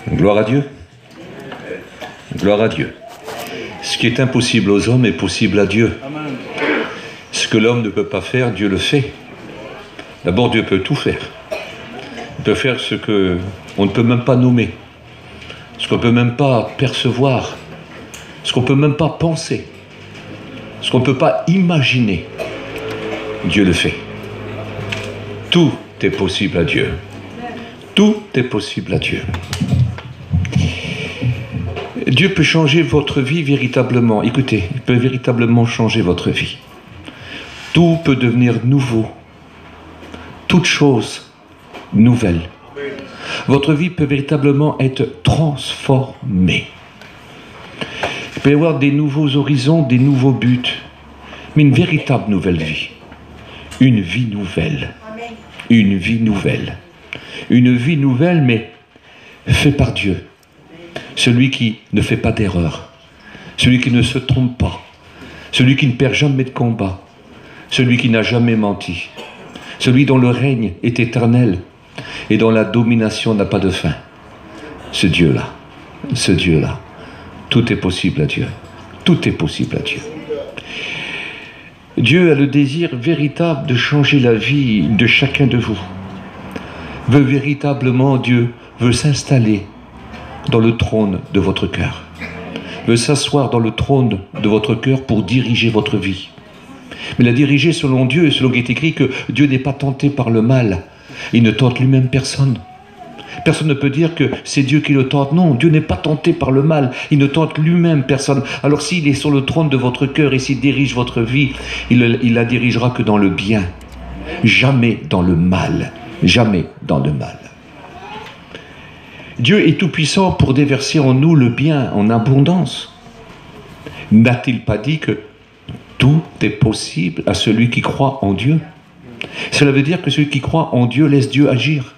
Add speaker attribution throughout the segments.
Speaker 1: Gloire à Dieu. Gloire à Dieu. Ce qui est impossible aux hommes est possible à Dieu. Ce que l'homme ne peut pas faire, Dieu le fait. D'abord, Dieu peut tout faire. Il peut faire ce qu'on ne peut même pas nommer, ce qu'on ne peut même pas percevoir, ce qu'on ne peut même pas penser, ce qu'on ne peut pas imaginer. Dieu le fait. Tout est possible à Dieu. Tout est possible à Dieu. Dieu peut changer votre vie véritablement. Écoutez, il peut véritablement changer votre vie. Tout peut devenir nouveau. Toute chose nouvelle. Votre vie peut véritablement être transformée. Il peut y avoir des nouveaux horizons, des nouveaux buts, mais une véritable nouvelle vie. Une vie nouvelle. Une vie nouvelle. Une vie nouvelle, mais faite par Dieu. Celui qui ne fait pas d'erreur. Celui qui ne se trompe pas. Celui qui ne perd jamais de combat. Celui qui n'a jamais menti. Celui dont le règne est éternel et dont la domination n'a pas de fin. Ce Dieu-là, ce Dieu-là, tout est possible à Dieu. Tout est possible à Dieu. Dieu a le désir véritable de changer la vie de chacun de vous. Dieu veut s'installer dans le trône de votre cœur. Veut s'asseoir dans le trône de votre cœur pour diriger votre vie. Mais la diriger selon Dieu, selon qu'il est écrit que Dieu n'est pas tenté par le mal. Il ne tente lui-même personne. Personne ne peut dire que c'est Dieu qui le tente. Non, Dieu n'est pas tenté par le mal. Il ne tente lui-même personne. Alors s'il est sur le trône de votre cœur et s'il dirige votre vie, il la dirigera que dans le bien. Jamais dans le mal. Jamais dans le mal. Dieu est tout-puissant pour déverser en nous le bien en abondance. N'a-t-il pas dit que tout est possible à celui qui croit en Dieu? Cela veut dire que celui qui croit en Dieu laisse Dieu agir.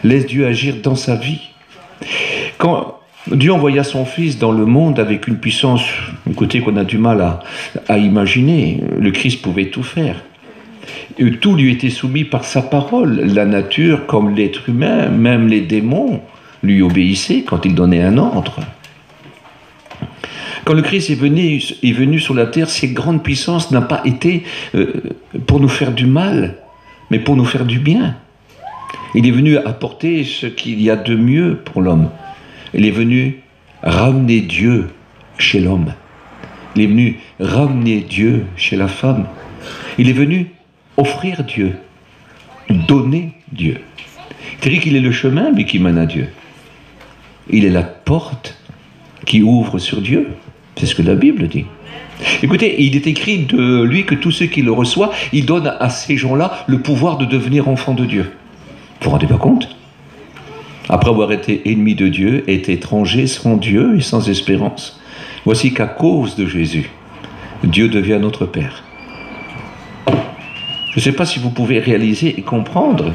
Speaker 1: Laisse Dieu agir dans sa vie. Quand Dieu envoya son Fils dans le monde avec une puissance, un côté qu'on a du mal à imaginer, le Christ pouvait tout faire. Et tout lui était soumis par sa parole. La nature comme l'être humain, même les démons, lui obéissaient quand il donnait un ordre. Quand le Christ est venu sur la terre, ses grandes puissances n'ont pas été pour nous faire du mal, mais pour nous faire du bien. Il est venu apporter ce qu'il y a de mieux pour l'homme. Il est venu ramener Dieu chez l'homme. Il est venu ramener Dieu chez la femme. Il est venu offrir Dieu, donner Dieu. C'est dire qu'il est le chemin, mais qui mène à Dieu. Il est la porte qui ouvre sur Dieu. C'est ce que la Bible dit. Écoutez, il est écrit de lui que tous ceux qui le reçoivent, il donne à ces gens-là le pouvoir de devenir enfants de Dieu. Vous vous rendez pas compte? Après avoir été ennemis de Dieu, été étrangers sans Dieu et sans espérance, voici qu'à cause de Jésus, Dieu devient notre Père. Je ne sais pas si vous pouvez réaliser et comprendre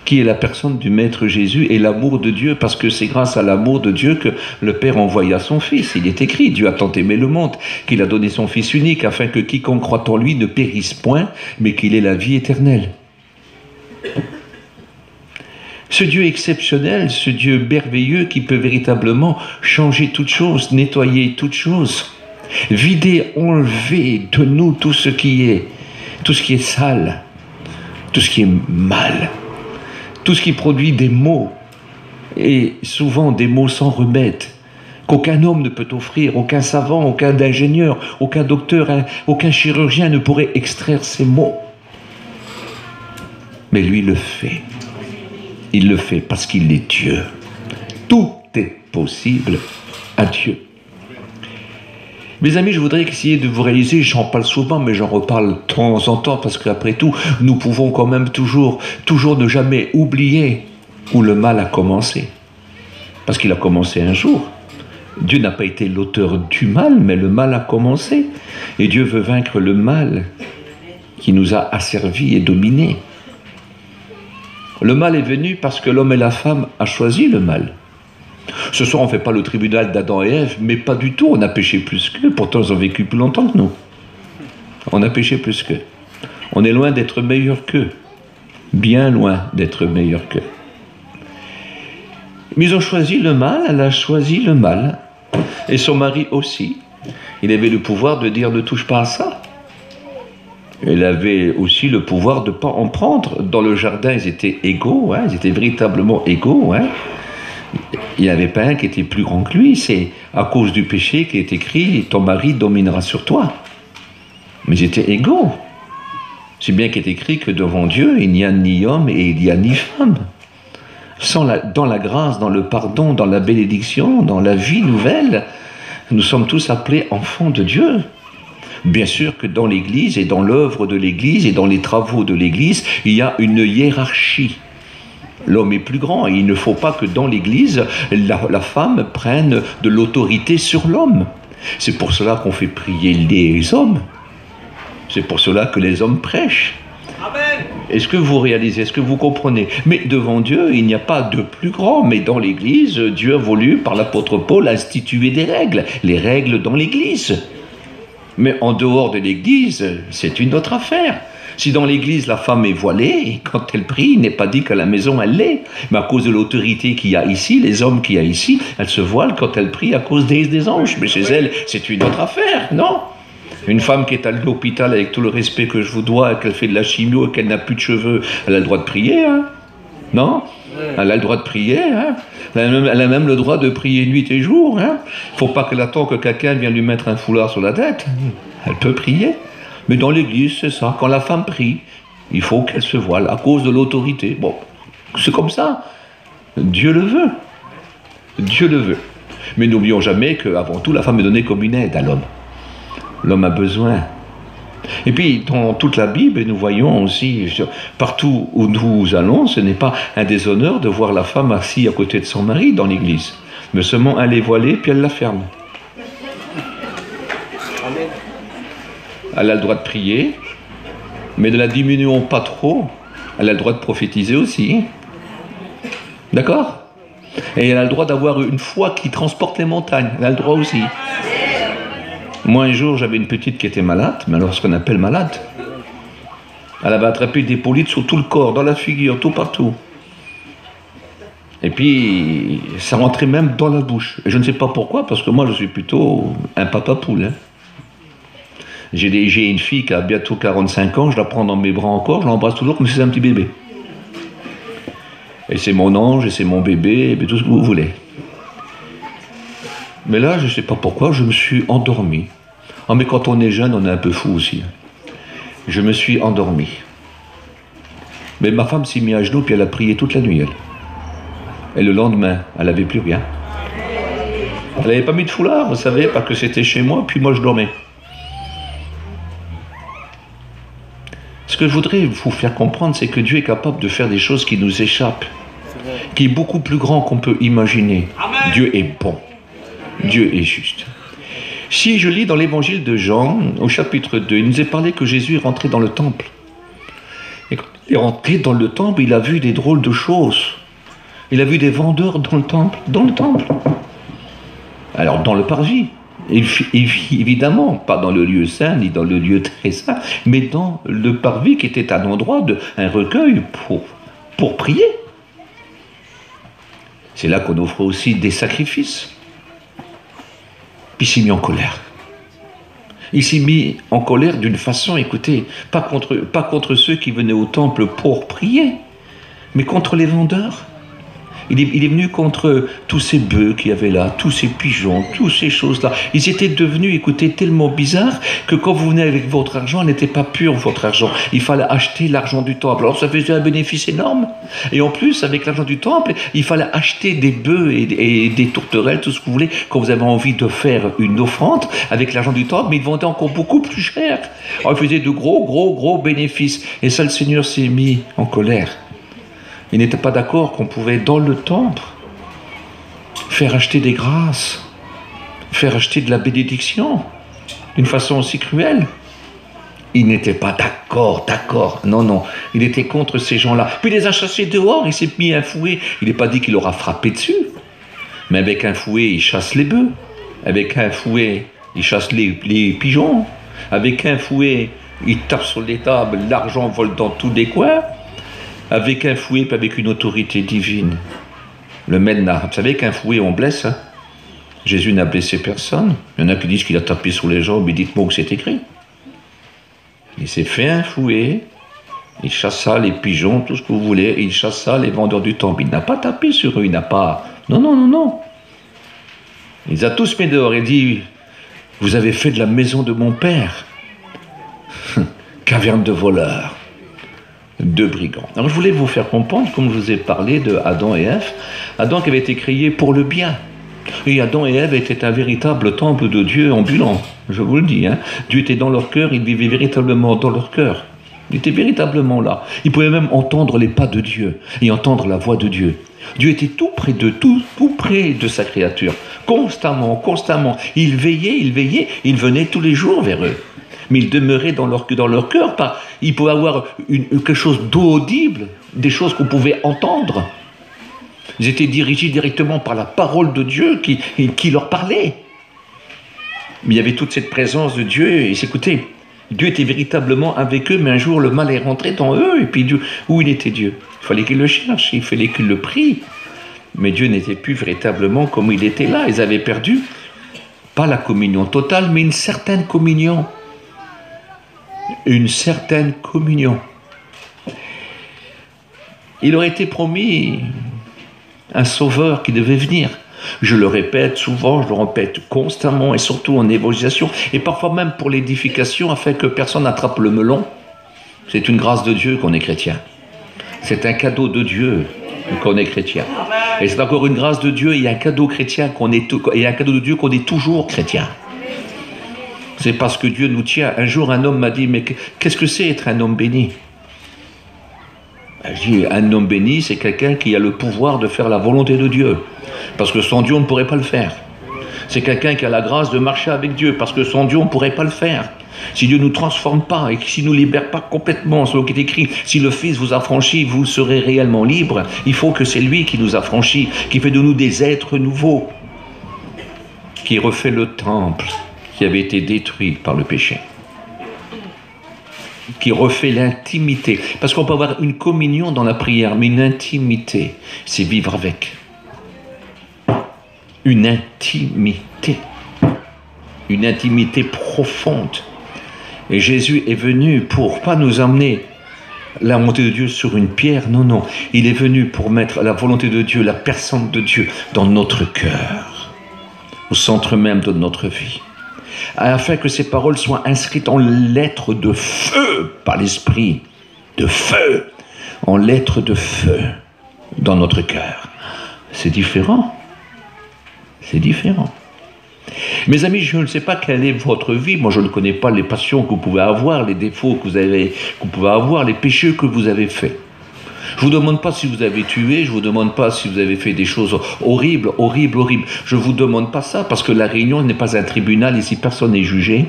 Speaker 1: qui est la personne du Maître Jésus et l'amour de Dieu, parce que c'est grâce à l'amour de Dieu que le Père envoya son Fils. Il est écrit, Dieu a tant aimé le monde, qu'il a donné son Fils unique, afin que quiconque croit en lui ne périsse point, mais qu'il ait la vie éternelle. Ce Dieu exceptionnel, ce Dieu merveilleux qui peut véritablement changer toutes choses, nettoyer toutes choses, vider, enlever de nous tout ce qui est sale, tout ce qui est mal, tout ce qui produit des maux, et souvent des maux sans remède, qu'aucun homme ne peut offrir, aucun savant, aucun ingénieur, aucun docteur, aucun chirurgien ne pourrait extraire ces maux. Mais lui le fait. Il le fait parce qu'il est Dieu. Tout est possible à Dieu. Mes amis, je voudrais essayer de vous réaliser, j'en parle souvent, mais j'en reparle de temps en temps, parce qu'après tout, nous pouvons quand même toujours ne jamais oublier où le mal a commencé. Parce qu'il a commencé un jour. Dieu n'a pas été l'auteur du mal, mais le mal a commencé. Et Dieu veut vaincre le mal qui nous a asservis et dominés. Le mal est venu parce que l'homme et la femme ont choisi le mal. Ce soir, on ne fait pas le tribunal d'Adam et Ève, mais pas du tout. On a péché plus qu'eux. Pourtant, ils ont vécu plus longtemps que nous. On a péché plus qu'eux. On est loin d'être meilleurs qu'eux. Bien loin d'être meilleurs qu'eux. Mais ils ont choisi le mal, elle a choisi le mal. Et son mari aussi. Il avait le pouvoir de dire ne touche pas à ça. Elle avait aussi le pouvoir de ne pas en prendre. Dans le jardin, ils étaient égaux, hein, ils étaient véritablement égaux. Hein. Il n'y avait pas un qui était plus grand que lui. C'est à cause du péché qu'il est écrit « ton mari dominera sur toi ». Mais ils étaient égaux. C'est bien qu'il est écrit que devant Dieu, il n'y a ni homme et il n'y a ni femme. Dans la grâce, dans le pardon, dans la bénédiction, dans la vie nouvelle, nous sommes tous appelés enfants de Dieu. Bien sûr que dans l'Église et dans l'œuvre de l'Église et dans les travaux de l'Église, il y a une hiérarchie. L'homme est plus grand et il ne faut pas que dans l'Église, la femme prenne de l'autorité sur l'homme. C'est pour cela qu'on fait prier les hommes. C'est pour cela que les hommes prêchent. Amen. Est-ce que vous réalisez, est-ce que vous comprenez? Mais devant Dieu, il n'y a pas de plus grand. Mais dans l'Église, Dieu a voulu, par l'apôtre Paul, instituer des règles. Les règles dans l'Église. Mais en dehors de l'Église, c'est une autre affaire. Si dans l'Église, la femme est voilée, quand elle prie, il n'est pas dit qu'à la maison, elle l'est. Mais à cause de l'autorité qu'il y a ici, les hommes qu'il y a ici, elle se voile quand elle prie à cause des anges. Mais chez elle, c'est une autre affaire, non? Une femme qui est à l'hôpital avec tout le respect que je vous dois, qu'elle fait de la chimio et qu'elle n'a plus de cheveux, elle a le droit de prier, hein? Non? Elle a le droit de prier, hein? Elle a même le droit de prier nuit et jour, hein? Il ne faut pas qu'elle attende que quelqu'un vienne lui mettre un foulard sur la tête. Elle peut prier. Mais dans l'église, c'est ça. Quand la femme prie, il faut qu'elle se voile à cause de l'autorité. Bon, c'est comme ça. Dieu le veut. Dieu le veut. Mais n'oublions jamais qu'avant tout, la femme est donnée comme une aide à l'homme. L'homme a besoin. Et puis, dans toute la Bible, nous voyons aussi, partout où nous allons, ce n'est pas un déshonneur de voir la femme assise à côté de son mari dans l'église. Mais seulement elle est voilée, puis elle la ferme. Amen. Elle a le droit de prier, mais ne la diminuons pas trop. Elle a le droit de prophétiser aussi. D'accord? Et elle a le droit d'avoir une foi qui transporte les montagnes. Elle a le droit aussi. Moi, un jour, j'avais une petite qui était malade, mais alors ce qu'on appelle malade. Elle avait attrapé des polypes sur tout le corps, dans la figure, tout partout. Et puis, ça rentrait même dans la bouche. Et je ne sais pas pourquoi, parce que moi, je suis plutôt un papa poule. Hein. J'ai une fille qui a bientôt 45 ans, je la prends dans mes bras encore, je l'embrasse toujours comme si c'était un petit bébé. Et c'est mon ange, et c'est mon bébé, et tout ce que vous voulez. Mais là, je ne sais pas pourquoi, je me suis endormi. Ah, mais quand on est jeune, on est un peu fou aussi. Je me suis endormi. Mais ma femme s'est mise à genoux, puis elle a prié toute la nuit, elle. Et le lendemain, elle n'avait plus rien. Elle n'avait pas mis de foulard, vous savez, parce que c'était chez moi, puis moi je dormais. Ce que je voudrais vous faire comprendre, c'est que Dieu est capable de faire des choses qui nous échappent, qui est beaucoup plus grand qu'on peut imaginer. Amen. Dieu est bon. Dieu est juste. Si je lis dans l'évangile de Jean, au chapitre 2, il nous est parlé que Jésus est rentré dans le temple. Et quand il est rentré dans le temple, il a vu des drôles de choses. Il a vu des vendeurs dans le temple. Dans le temple. Alors, dans le parvis. Évidemment, pas dans le lieu saint, ni dans le lieu très saint, mais dans le parvis qui était un endroit, un recueil pour prier. C'est là qu'on offre aussi des sacrifices. Puis il s'est mis en colère. Il s'est mis en colère d'une façon, écoutez, pas contre ceux qui venaient au temple pour prier, mais contre les vendeurs. Il est venu contre tous ces bœufs qu'il y avait là, tous ces pigeons, toutes ces choses-là. Ils étaient devenus, écoutez, tellement bizarres que quand vous venez avec votre argent, elle n'était pas pure, votre argent. Il fallait acheter l'argent du temple. Alors ça faisait un bénéfice énorme. Et en plus, avec l'argent du temple, il fallait acheter des bœufs et des tourterelles, tout ce que vous voulez, quand vous avez envie de faire une offrande avec l'argent du temple, mais ils vendaient encore beaucoup plus cher. Alors ils faisaient de gros bénéfices. Et ça, le Seigneur s'est mis en colère. Il n'était pas d'accord qu'on pouvait, dans le temple, faire acheter des grâces, faire acheter de la bénédiction, d'une façon aussi cruelle. Il n'était pas d'accord. Non. Il était contre ces gens-là. Puis il les a chassés dehors, il s'est mis un fouet. Il n'est pas dit qu'il aura frappé dessus. Mais avec un fouet, il chasse les bœufs. Avec un fouet, il chasse les pigeons. Avec un fouet, il tape sur les tables, l'argent vole dans tous les coins. Avec un fouet, avec une autorité divine. Le MEDNA. Vous savez qu'un fouet, on blesse, hein? Jésus n'a blessé personne. Il y en a qui disent qu'il a tapé sur les jambes, mais dites-moi où c'est écrit. Il s'est fait un fouet, il chassa les pigeons, tout ce que vous voulez, et il chassa les vendeurs du temple. Il n'a pas tapé sur eux, il n'a pas... Non, non, non, non. Il les a tous mis dehors et dit, vous avez fait de la maison de mon père caverne de voleurs, de brigands. Alors je voulais vous faire comprendre, comme je vous ai parlé de Adam et Ève, Adam qui avait été créé pour le bien. Et Adam et Ève étaient un véritable temple de Dieu ambulant, je vous le dis. Hein. Dieu était dans leur cœur, il vivait véritablement dans leur cœur. Il était véritablement là. Il pouvait même entendre les pas de Dieu et entendre la voix de Dieu. Dieu était tout près de tout près de sa créature. Constamment, constamment. Il veillait, il venait tous les jours vers eux. Mais il demeurait dans leur cœur. Il pouvait avoir quelque chose d'audible, des choses qu'on pouvait entendre. Ils étaient dirigés directement par la parole de Dieu qui leur parlait. Mais il y avait toute cette présence de Dieu. Et écoutez, Dieu était véritablement avec eux, mais un jour le mal est rentré dans eux. Et puis Dieu, où il était Dieu? Il fallait qu'ils le cherchent, il fallait qu'ils le prient. Mais Dieu n'était plus véritablement comme il était là. Ils avaient perdu, pas la communion totale, mais une certaine communion. Une certaine communion. Il aurait été promis un sauveur qui devait venir. Je le répète souvent, je le répète constamment et surtout en évangélisation et parfois même pour l'édification afin que personne n'attrape le melon. C'est une grâce de Dieu qu'on est chrétien. C'est un cadeau de Dieu qu'on est chrétien. Et c'est encore une grâce de Dieu et un cadeau chrétien et un cadeau de Dieu qu'on est toujours chrétien. C'est parce que Dieu nous tient. Un jour, un homme m'a dit, mais qu'est-ce que c'est être un homme béni? Je dis, un homme béni, c'est quelqu'un qui a le pouvoir de faire la volonté de Dieu. Parce que sans Dieu, on ne pourrait pas le faire. C'est quelqu'un qui a la grâce de marcher avec Dieu. Parce que sans Dieu, on ne pourrait pas le faire. Si Dieu ne nous transforme pas et s'il ne nous libère pas complètement, selon ce qui est écrit, si le Fils vous affranchit, vous serez réellement libre. Il faut que c'est lui qui nous affranchit, qui fait de nous des êtres nouveaux, qui refait le temple qui avait été détruit par le péché, qui refait l'intimité. Parce qu'on peut avoir une communion dans la prière, mais une intimité, c'est vivre avec. Une intimité profonde. Et Jésus est venu pour pas nous amener la volonté de Dieu sur une pierre, non, non. Il est venu pour mettre la volonté de Dieu, la personne de Dieu dans notre cœur, au centre même de notre vie, afin que ces paroles soient inscrites en lettres de feu par l'Esprit, de feu, en lettres de feu dans notre cœur. C'est différent. C'est différent. Mes amis, je ne sais pas quelle est votre vie. Moi, je ne connais pas les passions que vous pouvez avoir, les défauts que vous pouvez avoir, les péchés que vous avez faits. Je ne vous demande pas si vous avez tué, je ne vous demande pas si vous avez fait des choses horribles. Je ne vous demande pas ça, parce que la réunion n'est pas un tribunal, ici personne n'est jugé,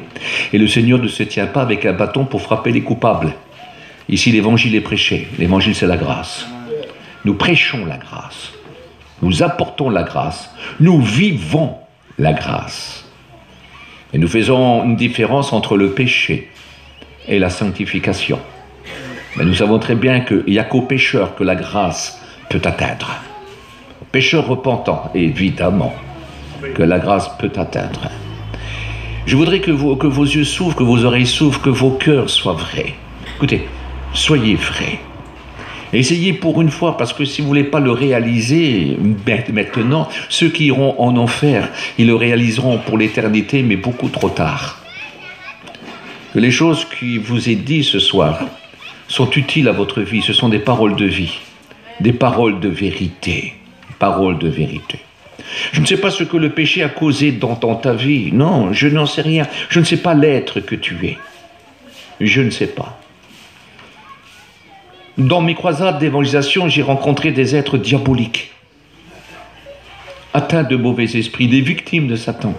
Speaker 1: et le Seigneur ne se tient pas avec un bâton pour frapper les coupables. Ici, l'évangile est prêché. L'évangile, c'est la grâce. Nous prêchons la grâce. Nous apportons la grâce. Nous vivons la grâce. Et nous faisons une différence entre le péché et la sanctification. Mais nous savons très bien qu'il n'y a qu'aux pécheurs que la grâce peut atteindre. Aux pécheurs repentants, évidemment, que la grâce peut atteindre. Je voudrais que vos yeux s'ouvrent, que vos oreilles s'ouvrent, que vos cœurs soient vrais. Écoutez, soyez vrais. Essayez pour une fois, parce que si vous ne voulez pas le réaliser maintenant, ceux qui iront en enfer, ils le réaliseront pour l'éternité, mais beaucoup trop tard. Que les choses qui vous est dites ce soir sont utiles à votre vie, ce sont des paroles de vie, des paroles de vérité, paroles de vérité. Je ne sais pas ce que le péché a causé dans ta vie, non, je n'en sais rien, je ne sais pas l'être que tu es, je ne sais pas. Dans mes croisades d'évangélisation, j'ai rencontré des êtres diaboliques, atteints de mauvais esprits, des victimes de Satan.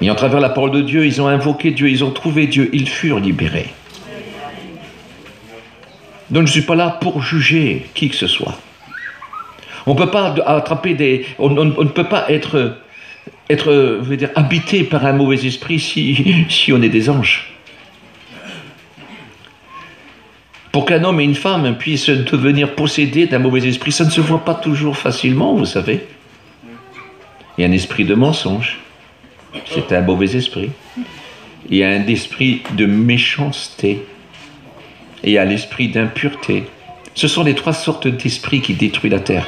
Speaker 1: Et en travers la parole de Dieu, ils ont invoqué Dieu, ils ont trouvé Dieu, ils furent libérés. Donc je ne suis pas là pour juger qui que ce soit. On ne peut pas attraper on ne peut pas être habité par un mauvais esprit si on est des anges. Pour qu'un homme et une femme puissent devenir possédés d'un mauvais esprit, ça ne se voit pas toujours facilement, vous savez. Il y a un esprit de mensonge, c'est un mauvais esprit. Il y a un esprit de méchanceté, et il y a l'esprit d'impureté. Ce sont les 3 sortes d'esprits qui détruisent la terre.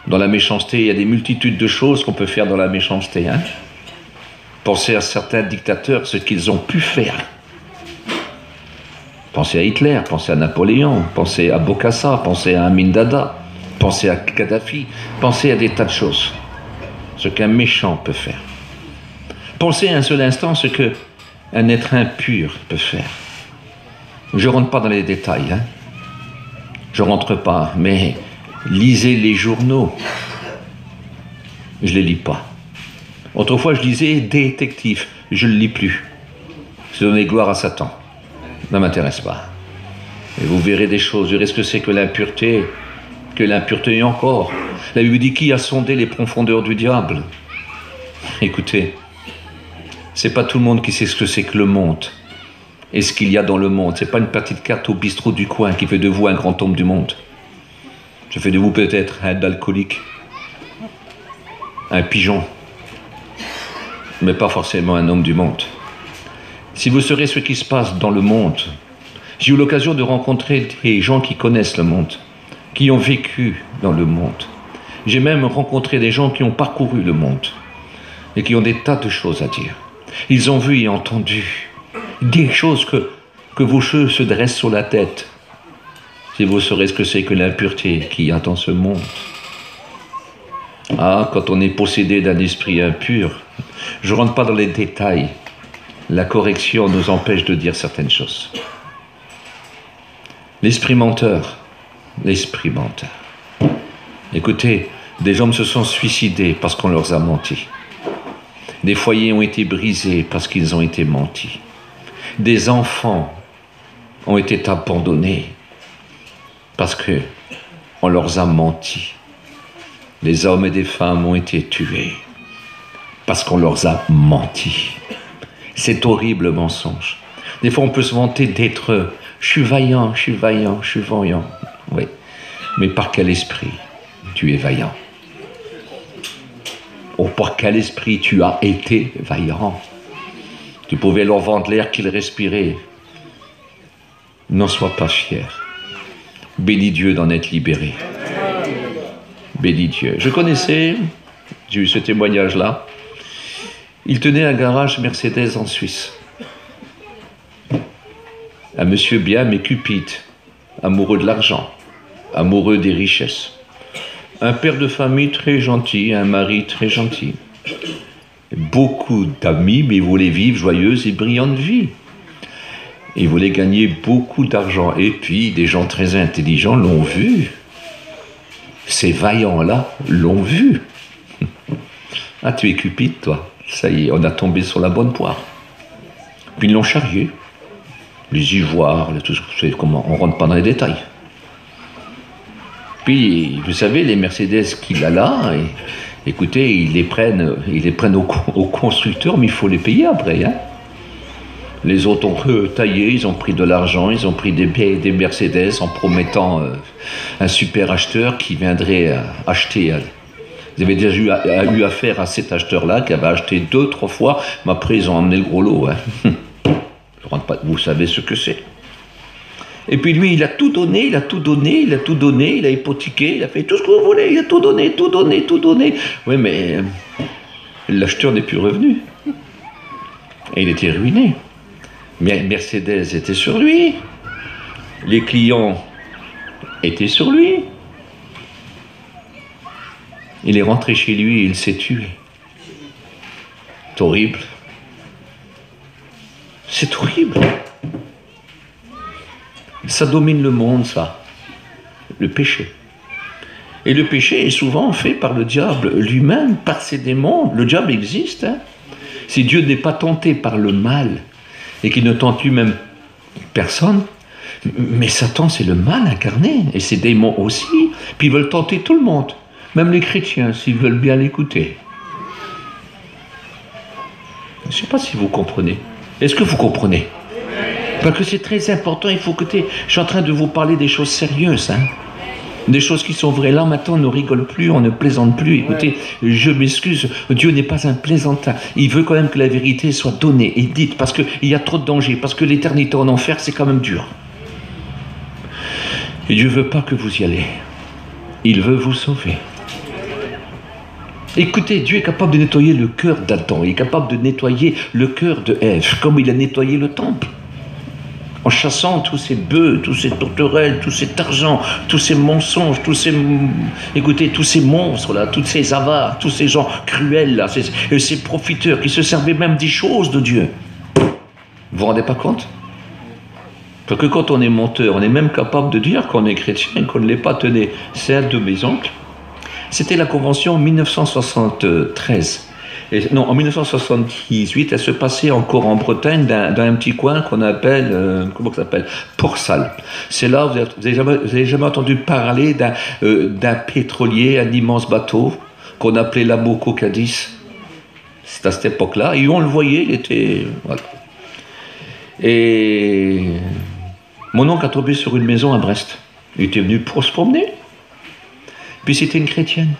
Speaker 1: Dans la méchanceté, il y a des multitudes de choses qu'on peut faire dans la méchanceté. Hein? Pensez à certains dictateurs, ce qu'ils ont pu faire. Pensez à Hitler, pensez à Napoléon, pensez à Bokassa, pensez à Amin Dada, pensez à Kadhafi, pensez à des tas de choses. Ce qu'un méchant peut faire. Pensez un seul instant ce qu'un être impur peut faire. Je ne rentre pas dans les détails. Hein? Je ne rentre pas, mais lisez les journaux. Je ne les lis pas. Autrefois, je lisais détective. Je ne le lis plus. C'est donner gloire à Satan. Ça ne m'intéresse pas. Et vous verrez des choses. Vous verrez ce que c'est que l'impureté encore. La Bible dit qui a sondé les profondeurs du diable. Écoutez, c'est pas tout le monde qui sait ce que c'est que le monde et ce qu'il y a dans le monde. C'est pas une petite carte au bistrot du coin qui fait de vous un grand homme du monde. Je fais de vous peut-être un alcoolique, un pigeon, mais pas forcément un homme du monde. Si vous saurez ce qui se passe dans le monde, j'ai eu l'occasion de rencontrer des gens qui connaissent le monde, qui ont vécu dans le monde. J'ai même rencontré des gens qui ont parcouru le monde et qui ont des tas de choses à dire. Ils ont vu et entendu des choses que vos cheveux se dressent sur la tête. Si vous saurez ce que c'est que l'impureté qu'il y a dans ce monde. Ah, quand on est possédé d'un esprit impur, je ne rentre pas dans les détails. La correction nous empêche de dire certaines choses. L'esprit menteur. L'esprit menteur. Écoutez, des hommes se sont suicidés parce qu'on leur a menti. Des foyers ont été brisés parce qu'ils ont été mentis. Des enfants ont été abandonnés parce qu'on leur a menti. Des hommes et des femmes ont été tués parce qu'on leur a menti. C'est horrible mensonge. Des fois on peut se vanter d'être « je suis vaillant, je suis vaillant, je suis vaillant ». Oui, mais par quel esprit tu es vaillant? Oh, par quel esprit tu as été vaillant? Tu pouvais leur vendre l'air qu'ils respiraient. N'en sois pas fier. Bénis Dieu d'en être libéré. Bénis Dieu. Je connaissais, j'ai eu ce témoignage-là, il tenait un garage Mercedes en Suisse. Un monsieur bien, mais cupide, amoureux de l'argent, amoureux des richesses. Un père de famille très gentil, un mari très gentil. Beaucoup d'amis, mais il voulait vivre joyeuse et brillante vie. Il voulait gagner beaucoup d'argent. Et puis, des gens très intelligents l'ont vu. Ces vaillants-là l'ont vu. Ah, tu es cupide, toi. Ça y est, on a tombé sur la bonne poire. Puis ils l'ont charrié. Les ivoires, tout ce que comment, on ne rentre pas dans les détails. Puis, vous savez, les Mercedes qu'il a là, écoutez, ils les prennent au constructeur, mais il faut les payer après. Hein. Les autres ont taillé, ils ont pris de l'argent, ils ont pris des Mercedes en promettant un super acheteur qui viendrait acheter. Ils avaient déjà eu affaire à cet acheteur-là qui avait acheté 2-3 fois, mais après ils ont emmené le gros lot. Hein. Je rentre pas, vous savez ce que c'est. Et puis lui, il a tout donné, il a hypothéqué, il a fait tout ce que vous voulez, il a tout donné. Oui, mais l'acheteur n'est plus revenu. Et il était ruiné. Mais Mercedes était sur lui. Les clients étaient sur lui. Il est rentré chez lui et il s'est tué. C'est horrible. C'est horrible. Ça domine le monde, ça. Le péché. Et le péché est souvent fait par le diable lui-même, par ses démons. Le diable existe. Hein. Si Dieu n'est pas tenté par le mal et qu'il ne tente lui-même personne, mais Satan, c'est le mal incarné. Et ses démons aussi. Puis ils veulent tenter tout le monde. Même les chrétiens, s'ils veulent bien l'écouter. Je ne sais pas si vous comprenez. Est-ce que vous comprenez? Parce que c'est très important, il faut écouter. Je suis en train de vous parler des choses sérieuses, hein. Des choses qui sont vraies. Là, maintenant, on ne rigole plus, on ne plaisante plus. Écoutez, je m'excuse, Dieu n'est pas un plaisantin. Il veut quand même que la vérité soit donnée et dite, parce qu'il y a trop de dangers, parce que l'éternité en enfer, c'est quand même dur. Et Dieu ne veut pas que vous y allez. Il veut vous sauver. Écoutez, Dieu est capable de nettoyer le cœur d'Adam, il est capable de nettoyer le cœur de Ève, comme il a nettoyé le temple. En chassant tous ces bœufs, tous ces tourterelles, tout cet argent, tous ces mensonges, tous ces monstres-là, tous ces avares, tous ces gens cruels-là, ces profiteurs qui se servaient même des choses de Dieu. Vous vous rendez pas compte? Parce que quand on est menteur, on est même capable de dire qu'on est chrétien et qu'on ne l'est pas. Tenez, c'est un de mes oncles. C'était la convention en 1973. En 1978, elle se passait encore en Bretagne, dans un petit coin qu'on appelle, comment ça s'appelle, Port-Salle. C'est là, vous avez jamais entendu parler d'un pétrolier, un immense bateau, qu'on appelait l'Amoco Cadiz. C'est à cette époque-là, et on le voyait, il était... Voilà. Et mon oncle a tombé sur une maison à Brest. Il était venu pour se promener. Puis c'était une chrétienne.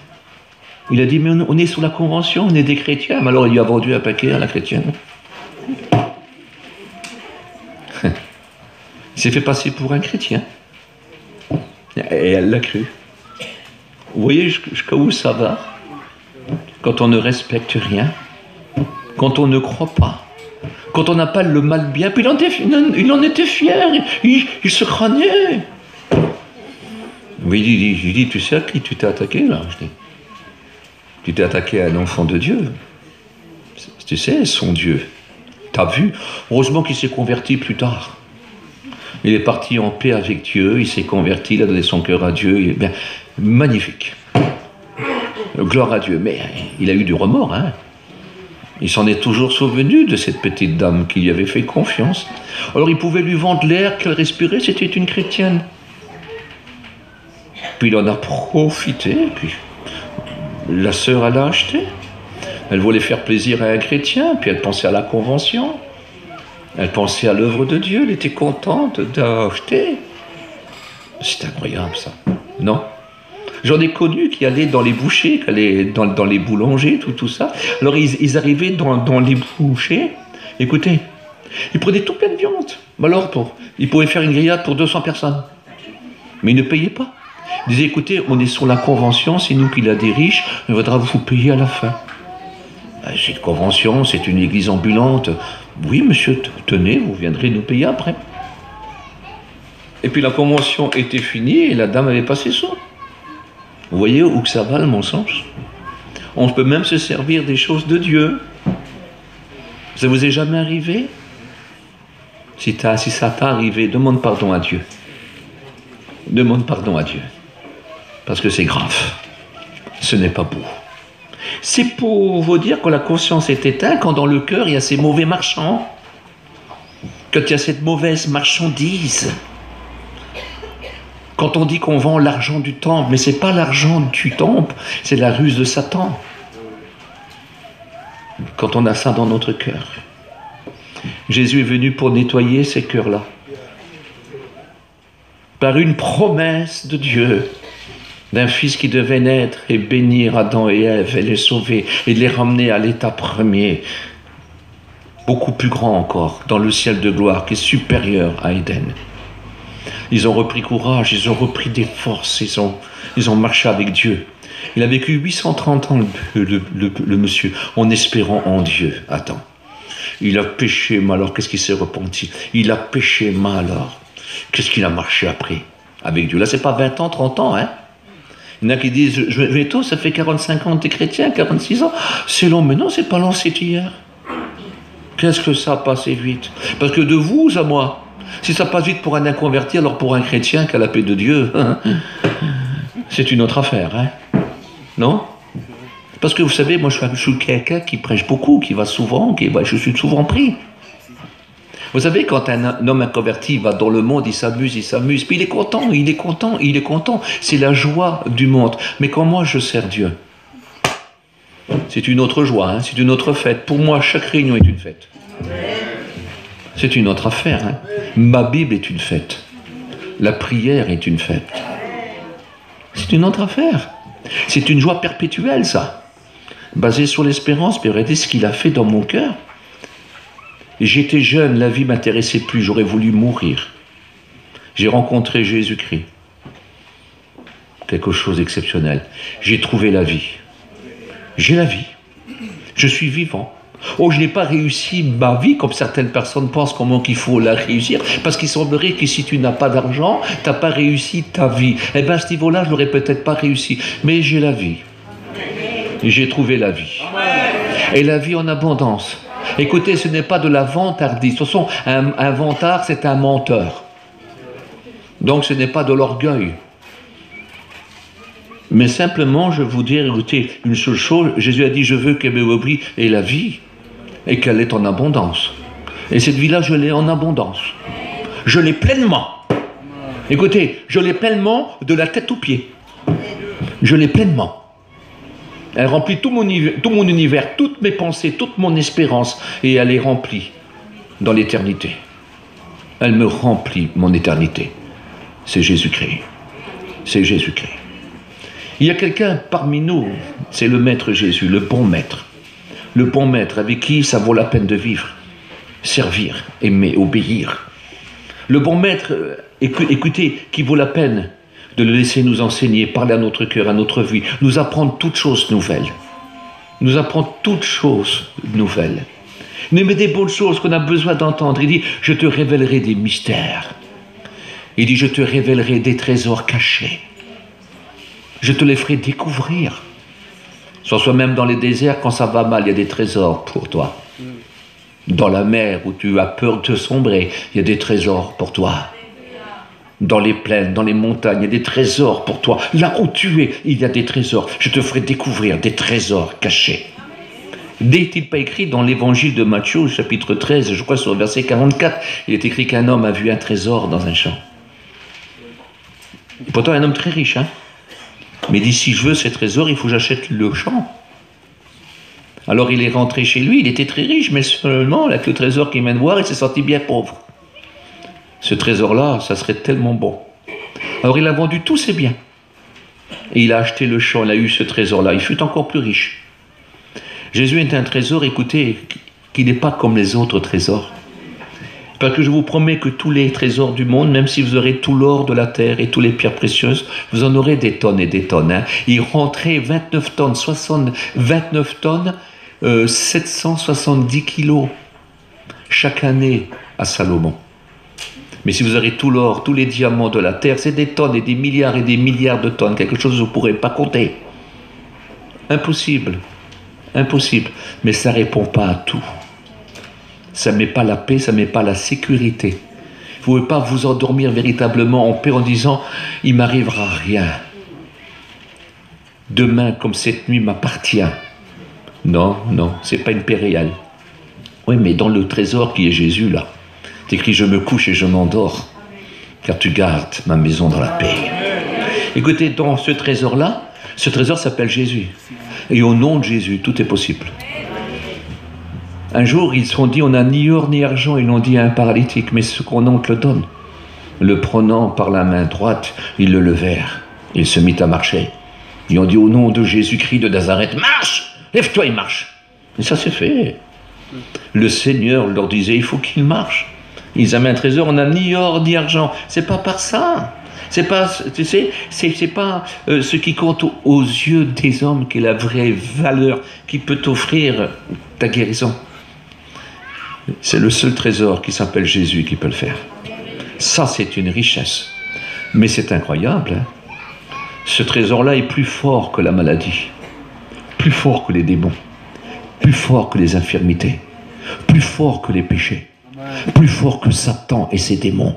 Speaker 1: Il a dit, mais on est sous la convention, on est des chrétiens. Mais alors il lui a vendu un paquet à la chrétienne. Il s'est fait passer pour un chrétien. Et elle l'a cru. Vous voyez jusqu'à où ça va? Quand on ne respecte rien, quand on ne croit pas, quand on appelle le mal bien, puis il en était fier, il se crânait. Oui, je dis, tu sais à qui tu t'es attaqué là? Je dis, tu t'es attaqué à un enfant de Dieu. Tu sais, son Dieu. T'as vu? Heureusement qu'il s'est converti plus tard. Il est parti en paix avec Dieu, il s'est converti, il a donné son cœur à Dieu. Bien, magnifique. Gloire à Dieu. Mais il a eu du remords, hein. Il s'en est toujours souvenu de cette petite dame qui lui avait fait confiance. Alors il pouvait lui vendre l'air qu'elle respirait, c'était une chrétienne. Puis il en a profité, puis la sœur, elle a acheté. Elle voulait faire plaisir à un chrétien, puis elle pensait à la convention. Elle pensait à l'œuvre de Dieu, elle était contente d'acheter. C'est incroyable ça, non? J'en ai connu qui allaient dans les bouchers, qui allaient dans les boulangers, tout ça. Alors ils arrivaient dans les bouchers, écoutez, ils prenaient tout plein de viande. Alors ils pouvaient faire une grillade pour 200 personnes. Mais ils ne payaient pas. Ils disaient, écoutez, on est sur la convention, c'est nous qui la dirige, il faudra vous payer à la fin. Cette convention, c'est une église ambulante. Oui, monsieur, tenez, vous viendrez nous payer après. Et puis la convention était finie et la dame avait passé son. Vous voyez où que ça va le mensonge? On peut même se servir des choses de Dieu. Ça vous est jamais arrivé? Si ça t'a arrivé, demande pardon à Dieu. Demande pardon à Dieu. Parce que c'est grave. Ce n'est pas beau. C'est pour vous dire que la conscience est éteinte quand dans le cœur il y a ces mauvais marchands. Quand il y a cette mauvaise marchandise. Quand on dit qu'on vend l'argent du temple, mais ce n'est pas l'argent du temple, c'est la ruse de Satan. Quand on a ça dans notre cœur. Jésus est venu pour nettoyer ces cœurs-là. Par une promesse de Dieu, d'un fils qui devait naître et bénir Adam et Ève et les sauver et les ramener à l'état premier, beaucoup plus grand encore, dans le ciel de gloire qui est supérieur à Éden. Ils ont repris courage, ils ont repris des forces, ils ont marché avec Dieu. Il a vécu 830 ans, le monsieur, en espérant en Dieu. Attends, il a péché, mais alors qu'est-ce qu'il s'est repenti? Il a péché, mais alors qu'est-ce qu'il a marché après avec Dieu? Là, c'est pas 20 ans, 30 ans, hein? Il y en a qui disent, Veto, ça fait 45 ans que t'es chrétien, 46 ans. C'est long, mais non, c'est pas long, c'est hier. Qu'est-ce que ça a passé vite? Parce que de vous à moi, si ça passe vite pour un inconverti, alors pour un chrétien qui a la paix de Dieu, hein, c'est une autre affaire, hein? Non? Parce que vous savez, moi je suis quelqu'un qui prêche beaucoup, qui va souvent, je suis souvent pris. Vous savez, quand un homme inconverti va dans le monde, il s'amuse, puis il est content. C'est la joie du monde. Mais quand moi je sers Dieu, c'est une autre joie, hein, c'est une autre fête. Pour moi, chaque réunion est une fête. C'est une autre affaire. Hein. Ma Bible est une fête. La prière est une fête. C'est une autre affaire. C'est une joie perpétuelle, ça. Basée sur l'espérance, mais regardez ce qu'il a fait dans mon cœur. J'étais jeune, la vie m'intéressait plus, j'aurais voulu mourir. J'ai rencontré Jésus-Christ. Quelque chose d'exceptionnel. J'ai trouvé la vie. J'ai la vie. Je suis vivant. Oh, je n'ai pas réussi ma vie comme certaines personnes pensent comment qu'il faut la réussir, parce qu'il semblerait que si tu n'as pas d'argent, tu n'as pas réussi ta vie. Eh bien, à ce niveau-là, je n'aurais peut-être pas réussi. Mais j'ai la vie. J'ai trouvé la vie. Et la vie en abondance. Écoutez, ce n'est pas de la vantardise. De toute façon, un vantard, c'est un menteur. Donc, ce n'est pas de l'orgueil. Mais simplement, je vais vous dire, écoutez, une seule chose, Jésus a dit, je veux que mes brebis aient la vie et qu'elle est en abondance. Et cette vie-là, je l'ai en abondance. Je l'ai pleinement. Écoutez, je l'ai pleinement de la tête aux pieds. Je l'ai pleinement. Elle remplit tout mon univers, toutes mes pensées, toute mon espérance, et elle est remplie dans l'éternité. Elle me remplit mon éternité. C'est Jésus-Christ. C'est Jésus-Christ. Il y a quelqu'un parmi nous, c'est le Maître Jésus, le bon Maître. Le bon Maître avec qui ça vaut la peine de vivre, servir, aimer, obéir. Le bon Maître, écoutez, qui vaut la peine de le laisser nous enseigner, parler à notre cœur, à notre vie, nous apprendre toutes choses nouvelles. Nous apprendre toutes choses nouvelles. Mais des bonnes choses qu'on a besoin d'entendre. Il dit, je te révélerai des mystères. Il dit, je te révélerai des trésors cachés. Je te les ferai découvrir. Soit même dans les déserts, quand ça va mal, il y a des trésors pour toi. Dans la mer où tu as peur de sombrer, il y a des trésors pour toi. Dans les plaines, dans les montagnes, il y a des trésors pour toi. Là où tu es, il y a des trésors. Je te ferai découvrir des trésors cachés. N'est-il pas écrit dans l'évangile de Matthieu, chapitre 13, je crois sur le verset 44, il est écrit qu'un homme a vu un trésor dans un champ. Pourtant, un homme très riche, hein. Mais il dit, si je veux ces trésors, il faut que j'achète le champ. Alors il est rentré chez lui, il était très riche, mais seulement, avec le trésor qu'il vient de voir, il s'est senti bien pauvre. Ce trésor-là, ça serait tellement bon. Alors il a vendu tous ses biens. Et il a acheté le champ, il a eu ce trésor-là. Il fut encore plus riche. Jésus est un trésor, écoutez, qui n'est pas comme les autres trésors. Parce que je vous promets que tous les trésors du monde, même si vous aurez tout l'or de la terre et toutes les pierres précieuses, vous en aurez des tonnes et des tonnes. Hein. Il rentrait 29 tonnes, 770 kilos chaque année à Salomon. Mais si vous aurez tout l'or, tous les diamants de la terre, c'est des tonnes et des milliards de tonnes, quelque chose que vous ne pourrez pas compter. Impossible. Impossible. Mais ça ne répond pas à tout. Ça ne met pas la paix, ça ne met pas la sécurité. Vous ne pouvez pas vous endormir véritablement en paix en disant « il ne m'arrivera rien. Demain, comme cette nuit, m'appartient. » Non, non, ce n'est pas une paix réelle. Oui, mais dans le trésor qui est Jésus, là, c'est écrit « je me couche et je m'endors, car tu gardes ma maison dans la paix. » Écoutez, dans ce trésor-là, ce trésor s'appelle Jésus. Et au nom de Jésus, tout est possible. Un jour, ils se sont dit, on n'a ni or ni argent, ils l'ont dit à un paralytique, mais ce qu'on a, on te le donne. Le prenant par la main droite, ils le levèrent. Il se mit à marcher. Ils ont dit, au nom de Jésus-Christ de Nazareth, marche! Lève-toi et marche! Et ça s'est fait. Le Seigneur leur disait, il faut qu'il marche. Ils avaient un trésor, on n'a ni or ni argent. C'est pas par ça. C'est pas, tu sais, c'est pas ce qui compte aux yeux des hommes qui est la vraie valeur qui peut t'offrir ta guérison. C'est le seul trésor qui s'appelle Jésus qui peut le faire. Ça, c'est une richesse. Mais c'est incroyable. Hein? Ce trésor-là est plus fort que la maladie, plus fort que les démons, plus fort que les infirmités, plus fort que les péchés, plus fort que Satan et ses démons,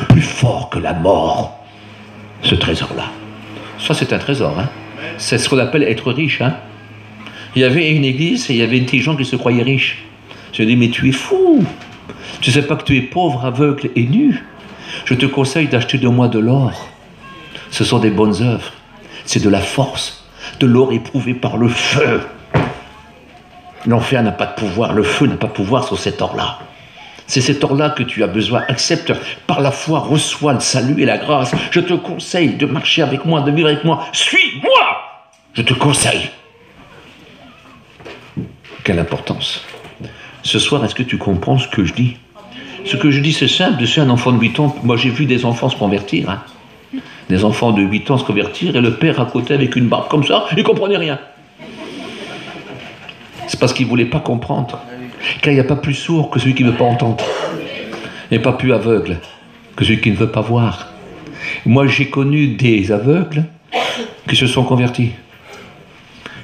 Speaker 1: plus fort que la mort. Ce trésor-là. Ça, c'est un trésor. Hein? C'est ce qu'on appelle être riche. Hein? Il y avait une église et il y avait des gens qui se croyaient riches. Je dis, mais tu es fou. Tu ne sais pas que tu es pauvre, aveugle et nu. Je te conseille d'acheter de moi de l'or. Ce sont des bonnes œuvres. C'est de la force. De l'or éprouvé par le feu. L'enfer n'a pas de pouvoir. Le feu n'a pas de pouvoir sur cet or-là. C'est cet or-là que tu as besoin. Accepte, par la foi, reçois le salut et la grâce. Je te conseille de marcher avec moi, de vivre avec moi. Suis-moi! Je te conseille. Quelle importance. Ce soir, est-ce que tu comprends ce que je dis? Ce que je dis, c'est simple. Je suis un enfant de 8 ans. Moi, j'ai vu des enfants se convertir. Hein. Des enfants de 8 ans se convertir et le père à côté avec une barbe comme ça, il ne comprenait rien. C'est parce qu'il ne voulait pas comprendre. Car il n'y a pas plus sourd que celui qui ne veut pas entendre. Il n'y a pas plus aveugle que celui qui ne veut pas voir. Moi, j'ai connu des aveugles qui se sont convertis.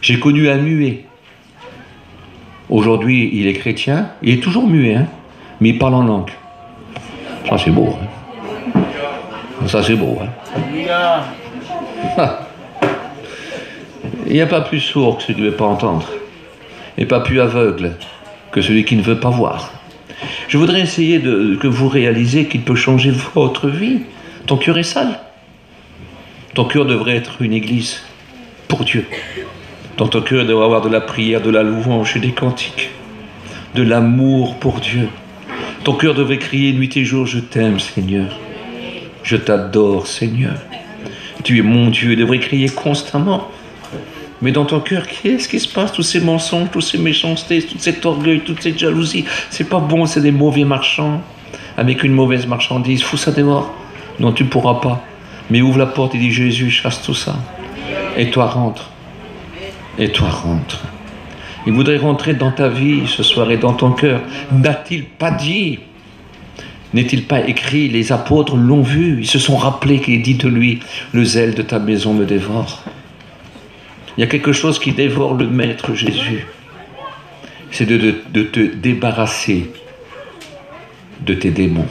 Speaker 1: J'ai connu un muet. Aujourd'hui, il est chrétien. Il est toujours muet, hein, mais il parle en langue. Ça, c'est beau. Hein. Ça, c'est beau. Hein. Il n'y a pas plus sourd que celui qui ne veut pas entendre. Et pas plus aveugle que celui qui ne veut pas voir. Je voudrais essayer que vous réalisez qu'il peut changer votre vie. Ton cœur est sale. Ton cœur devrait être une église pour Dieu. Dans ton cœur, il devrait avoir de la prière, de la louange et des cantiques. De l'amour pour Dieu. Ton cœur devrait crier nuit et jour, je t'aime Seigneur. Je t'adore Seigneur. Tu es mon Dieu. Il devrait crier constamment. Mais dans ton cœur, qu'est-ce qui se passe? Tous ces mensonges, toutes ces méchancetés, tout cet orgueil, toute cette jalousie. C'est pas bon, c'est des mauvais marchands. Avec une mauvaise marchandise. Fous ça dehors. Non, tu ne pourras pas. Mais ouvre la porte et dis Jésus, chasse tout ça. Et toi, rentre. Et toi, rentre. Il voudrait rentrer dans ta vie ce soir et dans ton cœur. N'a-t-il pas dit? N'est-il pas écrit? Les apôtres l'ont vu. Ils se sont rappelés qu'il est dit de lui, le zèle de ta maison me dévore. Il y a quelque chose qui dévore le Maître Jésus. C'est de te débarrasser de tes démons.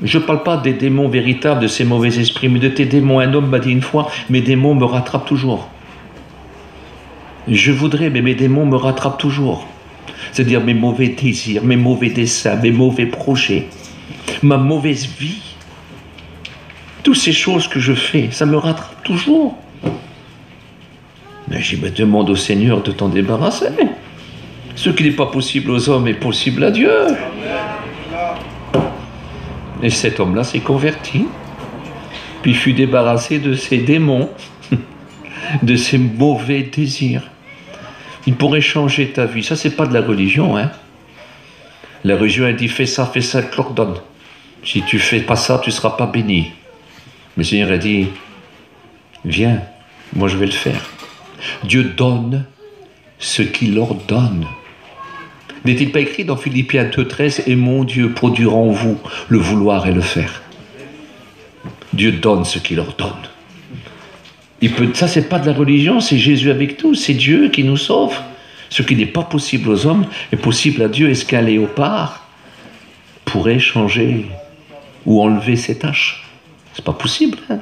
Speaker 1: Je ne parle pas des démons véritables, de ces mauvais esprits, mais de tes démons. Un homme m'a dit une fois, mes démons me rattrapent toujours. Je voudrais, mais mes démons me rattrapent toujours. C'est-à-dire mes mauvais désirs, mes mauvais desseins, mes mauvais projets, ma mauvaise vie. Toutes ces choses que je fais, ça me rattrape toujours. Mais je me demande au Seigneur de t'en débarrasser. Ce qui n'est pas possible aux hommes est possible à Dieu. Et cet homme-là s'est converti, puis fut débarrassé de ses démons, de ses mauvais désirs. Il pourrait changer ta vie. Ça, c'est pas de la religion, hein. La religion, elle dit, fais ça, je te l'ordonne. Si tu fais pas ça, tu ne seras pas béni. Mais le Seigneur a dit, viens, moi je vais le faire. Dieu donne ce qu'il ordonne. N'est-il pas écrit dans Philippiens 2,13 « Et mon Dieu produira en vous le vouloir et le faire ». Dieu donne ce qu'il ordonne. Ça, c'est pas de la religion, c'est Jésus avec nous, c'est Dieu qui nous sauve. Ce qui n'est pas possible aux hommes est possible à Dieu. Est-ce qu'un léopard pourrait changer ou enlever ses taches? C'est pas possible, hein?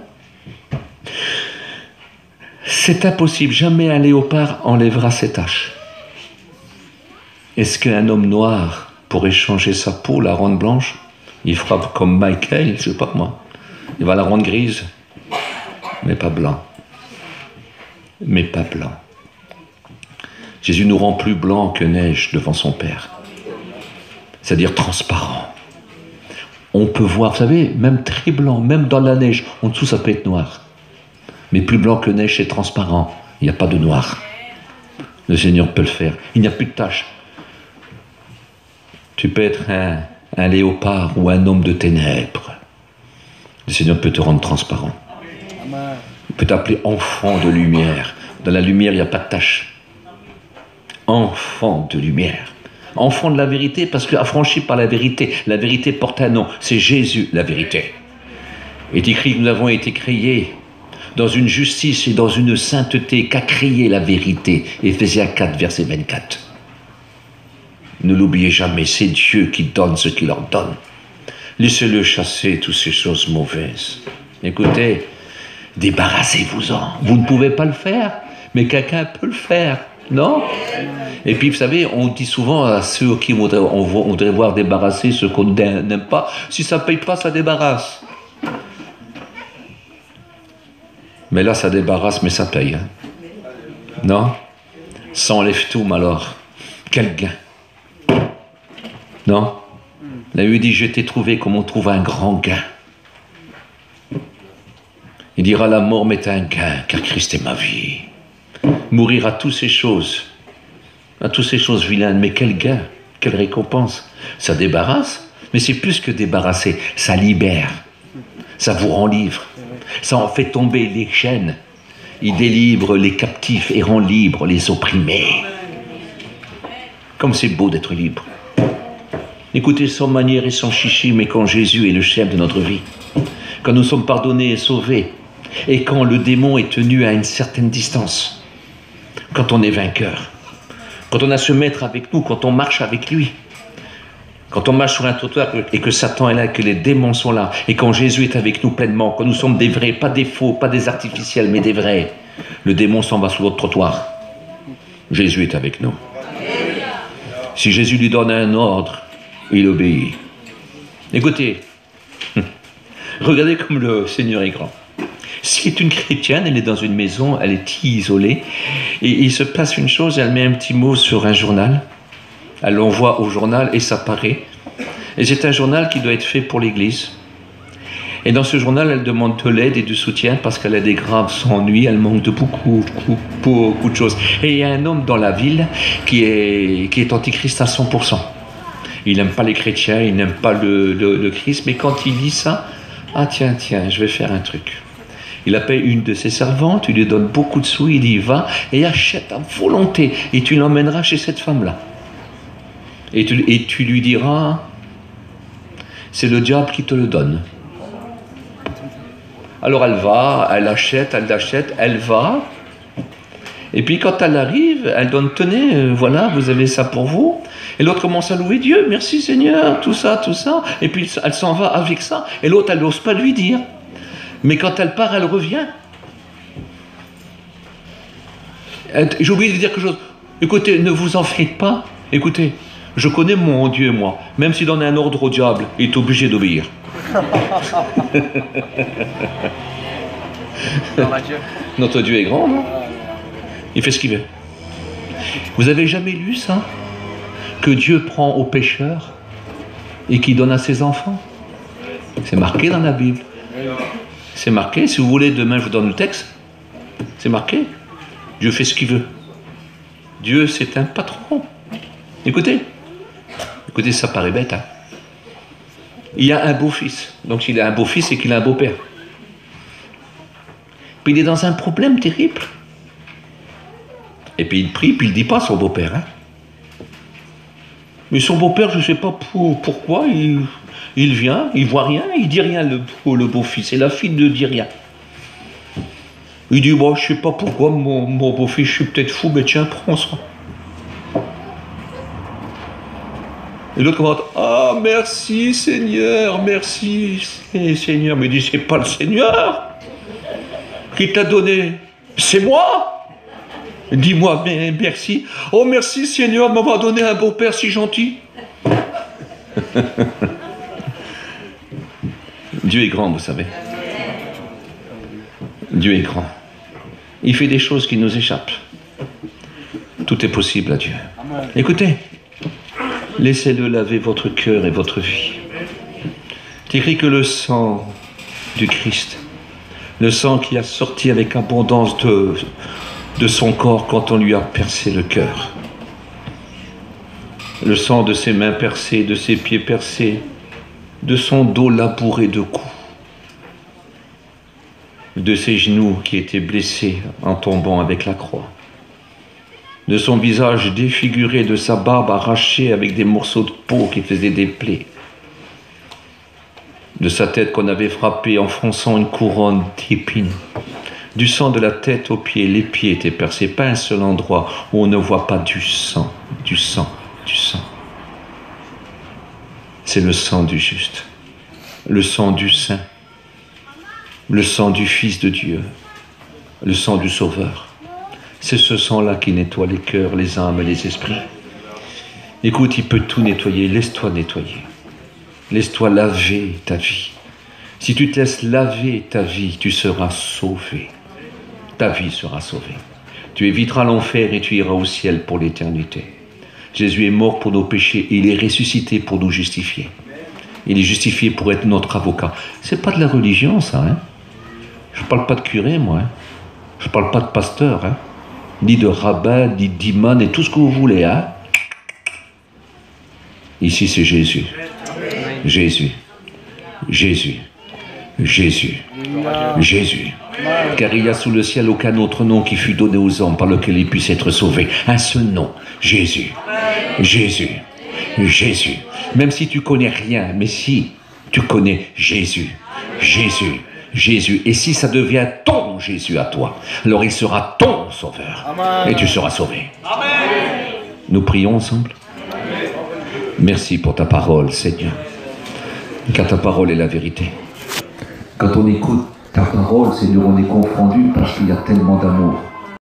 Speaker 1: C'est impossible. Jamais un léopard enlèvera ses taches. Est-ce qu'un homme noir pourrait changer sa peau, la rendre blanche? Il fera comme Michael, je sais pas moi. Il va la rendre grise, mais pas blanc. Mais pas blanc. Jésus nous rend plus blanc que neige devant son Père. C'est-à-dire transparent. On peut voir, vous savez, même très blanc, même dans la neige, en dessous ça peut être noir. Mais plus blanc que neige, c'est transparent. Il n'y a pas de noir. Le Seigneur peut le faire. Il n'y a plus de taches. Tu peux être un léopard ou un homme de ténèbres. Le Seigneur peut te rendre transparent. Il peut t'appeler enfant de lumière. Dans la lumière, il n'y a pas de tache. Enfant de lumière. Enfant de la vérité, parce qu'affranchi par la vérité porte un nom. C'est Jésus, la vérité. Il est écrit que nous avons été créés dans une justice et dans une sainteté qu'a créé la vérité. Éphésiens 4, verset 24. Ne l'oubliez jamais, c'est Dieu qui donne ce qu'il leur donne. Laissez-le chasser toutes ces choses mauvaises. Écoutez, débarrassez-vous-en. Vous ne pouvez pas le faire, mais quelqu'un peut le faire, non? Et puis, vous savez, on dit souvent à ceux qui on voudrait voir débarrasser ceux qu'on n'aime pas, si ça ne paye pas, ça débarrasse. Mais là, ça débarrasse, mais ça paye. Hein. Non? Ça enlève tout, mais alors, quel gain. Non? La Bible dit, je t'ai trouvé comme on trouve un grand gain. Il dira, la mort m'est un gain, car Christ est ma vie. Mourir à toutes ces choses vilaines, mais quel gain, quelle récompense. Ça débarrasse, mais c'est plus que débarrasser, ça libère, ça vous rend libre, ça en fait tomber les chaînes, il délivre les captifs et rend libres les opprimés. Comme c'est beau d'être libre. Écoutez, sans manière et sans chichi, mais quand Jésus est le chef de notre vie, quand nous sommes pardonnés et sauvés, et quand le démon est tenu à une certaine distance, quand on est vainqueur, quand on a ce maître avec nous, quand on marche avec lui, quand on marche sur un trottoir et que Satan est là, que les démons sont là, et quand Jésus est avec nous pleinement, quand nous sommes des vrais, pas des faux, pas des artificiels, mais des vrais, le démon s'en va sur l'autre trottoir. Jésus est avec nous. Si Jésus lui donne un ordre, il obéit. Écoutez, regardez comme le Seigneur est grand. Si est une chrétienne, elle est dans une maison, elle est isolée, et il se passe une chose, elle met un petit mot sur un journal, elle l'envoie au journal et ça paraît. Et c'est un journal qui doit être fait pour l'Église. Et dans ce journal, elle demande de l'aide et du soutien parce qu'elle a des graves ennuis, elle manque de beaucoup de choses. Et il y a un homme dans la ville qui est antichrist à 100%. Il n'aime pas les chrétiens, il n'aime pas le Christ, mais quand il lit ça, ah tiens, je vais faire un truc. Il appelle une de ses servantes, il lui donne beaucoup de sous, il y va et achète à volonté. Et tu l'emmèneras chez cette femme-là. Et tu lui diras, c'est le diable qui te le donne. Alors elle va, elle achète, elle va. Et puis quand elle arrive, elle donne, tenez, voilà, vous avez ça pour vous. Et l'autre commence à louer Dieu, merci Seigneur, tout ça. Et puis elle s'en va avec ça. Et l'autre, elle n'ose pas lui dire. Mais quand elle part, elle revient. J'ai oublié de dire quelque chose. Écoutez, ne vous en faites pas. Écoutez, je connais mon Dieu, moi. Même s'il donne un ordre au diable, il est obligé d'obéir. Notre Dieu est grand, non? Il fait ce qu'il veut. Vous avez jamais lu ça? Que Dieu prend aux pécheurs et qui donne à ses enfants? C'est marqué dans la Bible. C'est marqué, si vous voulez, demain je vous donne le texte. C'est marqué. Dieu fait ce qu'il veut. Dieu, c'est un patron. Écoutez, ça paraît bête, hein. Il y a un beau-fils. Donc s'il a un beau-fils, c'est qu'il a un beau-père. Puis il est dans un problème terrible. Et puis il prie, puis il ne dit pas à son beau-père. Hein. Mais son beau-père, je ne sais pas pourquoi, il vient, il ne voit rien, il ne dit rien, le beau-fils. Et la fille ne dit rien. Il dit, bon, je ne sais pas pourquoi, mon beau-fils, je suis peut-être fou, mais tiens, prends ça. Et l'autre commence, ah, merci Seigneur, merci Seigneur. Mais il dit, c'est pas le Seigneur qui t'a donné, c'est moi. Dis-moi, mais merci. Oh, merci Seigneur de m'avoir donné un beau-père si gentil. Dieu est grand, vous savez. Dieu est grand. Il fait des choses qui nous échappent. Tout est possible à Dieu. Écoutez, laissez-le laver votre cœur et votre vie. C'est écrit que le sang du Christ, le sang qui a sorti avec abondance de son corps quand on lui a percé le cœur, le sang de ses mains percées, de ses pieds percés, de son dos labouré de coups, de ses genoux qui étaient blessés en tombant avec la croix, de son visage défiguré, de sa barbe arrachée avec des morceaux de peau qui faisaient des plaies, de sa tête qu'on avait frappée en fronçant une couronne d'épines, du sang de la tête aux pieds. Les pieds étaient percés, pas un seul endroit où on ne voit pas du sang, du sang, du sang. C'est le sang du juste, le sang du saint, le sang du Fils de Dieu, le sang du Sauveur. C'est ce sang-là qui nettoie les cœurs, les âmes et les esprits. Écoute, il peut tout nettoyer, laisse-toi nettoyer. Laisse-toi laver ta vie. Si tu te laisses laver ta vie, tu seras sauvé. Ta vie sera sauvée. Tu éviteras l'enfer et tu iras au ciel pour l'éternité. Jésus est mort pour nos péchés et il est ressuscité pour nous justifier. Il est justifié pour être notre avocat. C'est pas de la religion, ça. Hein? Je parle pas de curé, moi. Hein? Je parle pas de pasteur, hein? Ni de rabbin, ni d'imam, et tout ce que vous voulez. Hein? Ici, c'est Jésus. Jésus. Jésus. Jésus. Jésus. Car il n'y a sous le ciel aucun autre nom qui fut donné aux hommes par lequel ils puissent être sauvés. Un seul nom. Jésus. Jésus. Jésus. Même si tu connais rien, mais si tu connais Jésus. Jésus. Jésus. Et si ça devient ton Jésus à toi, alors il sera ton sauveur. Amen. Et tu seras sauvé. Amen. Nous prions ensemble. Merci pour ta parole, Seigneur. Car ta parole est la vérité. Quand on écoute ta parole, Seigneur, on est confondu parce qu'il y a tellement d'amour.